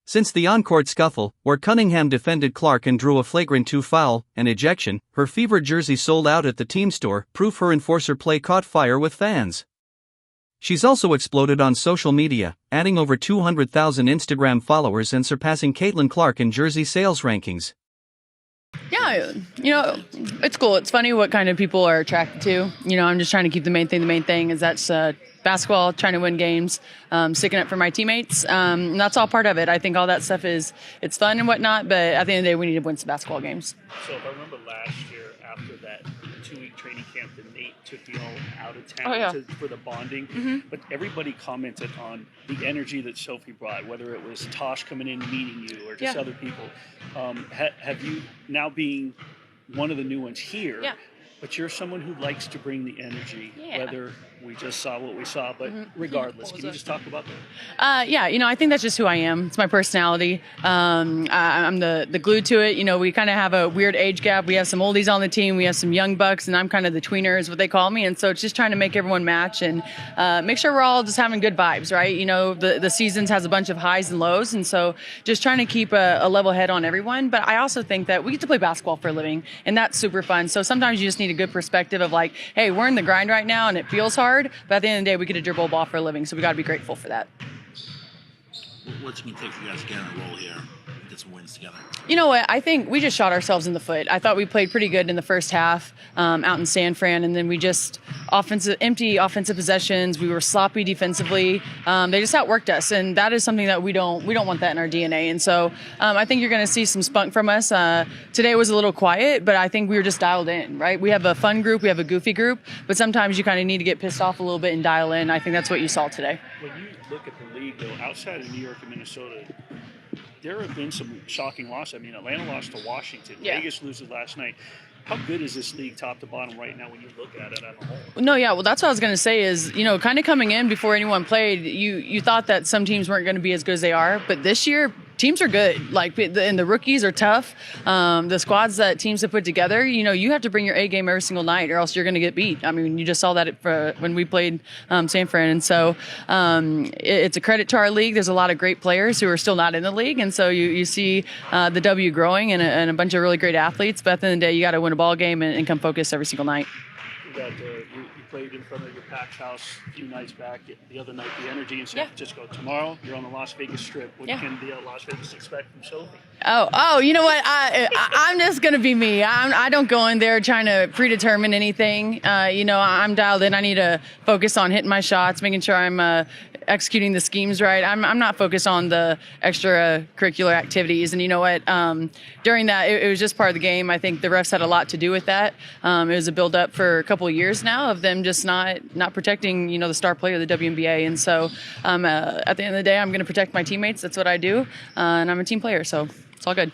Since the on-court scuffle, where Cunningham defended Clark and drew a flagrant 2 foul and ejection, her Fever jersey sold out at the team store, proof her enforcer play caught fire with fans. She's also exploded on social media, adding over 200,000 Instagram followers and surpassing Caitlin Clark in jersey sales rankings. Yeah, it's cool. It's funny what kind of people are attracted to. I'm just trying to keep the main thing. The main thing is that's basketball, trying to win games, sticking up for my teammates. And that's all part of it. I think all that stuff it's fun and whatnot, but at the end of the day, we need to win some basketball games. So if I remember last year after that 2-week training camp that Nate took you all out of town for the bonding, but everybody commented on the energy that Sophie brought, whether it was Tosh coming in meeting you or just other people. Have you, now being one of the new ones here, but you're someone who likes to bring the energy, whether we just saw what we saw, but regardless, can you just talk about that? I think that's just who I am. It's my personality. I'm the glue to it. We kind of have a weird age gap. We have some oldies on the team. We have some young bucks, and I'm kind of the tweener is what they call me. And so it's just trying to make everyone match and make sure we're all just having good vibes, right? The seasons has a bunch of highs and lows, and so just trying to keep a level head on everyone. But I also think that we get to play basketball for a living, and that's super fun. So sometimes you just need a good perspective of like, hey, we're in the grind right now, and it feels hard, but at the end of the day, we get to dribble a ball for a living, so we got to be grateful for that. What's it going to take for you guys to get on a roll here and get some wins together? You know what? I think we just shot ourselves in the foot. I thought we played pretty good in the first half out in San Fran, and then we just empty offensive possessions. We were sloppy defensively. They just outworked us, and that is something that we don't want that in our DNA. And so I think you're going to see some spunk from us. Today was a little quiet, but I think we were just dialed in, right? We have a fun group, we have a goofy group, but sometimes you kind of need to get pissed off a little bit and dial in. I think that's what you saw today. When you look at the league, though, outside of New York and Minnesota, there have been some shocking losses. I mean, Atlanta lost to Washington. Vegas loses last night. How good is this league top to bottom right now when you look at it as a whole? No, well, that's what I was going to say is, kind of coming in before anyone played, you thought that some teams weren't going to be as good as they are. But this year, teams are good. And the rookies are tough. The squads that teams have put together, you have to bring your A game every single night or else you're going to get beat. I mean, you just saw that when we played San Fran. And so it's a credit to our league. There's a lot of great players who are still not in the league. And so you see the W growing and a bunch of really great athletes. But at the end of the day, you got to win a ball game and come focus every single night. You played in front of your packed house a few nights back. The other night, the energy in San Francisco. Tomorrow, you're on the Las Vegas Strip. What can the Las Vegas expect from Sophie? Oh, you know what? I'm just going to be me. I don't go in there trying to predetermine anything. I'm dialed in. I need to focus on hitting my shots, making sure I'm executing the schemes right. I'm not focused on the extracurricular activities. And you know what? During that, it was just part of the game. I think the refs had a lot to do with that. It was a build-up for a couple of years now of them just not protecting, the star player of the WNBA. And so at the end of the day, I'm going to protect my teammates. That's what I do. And I'm a team player, so it's all good.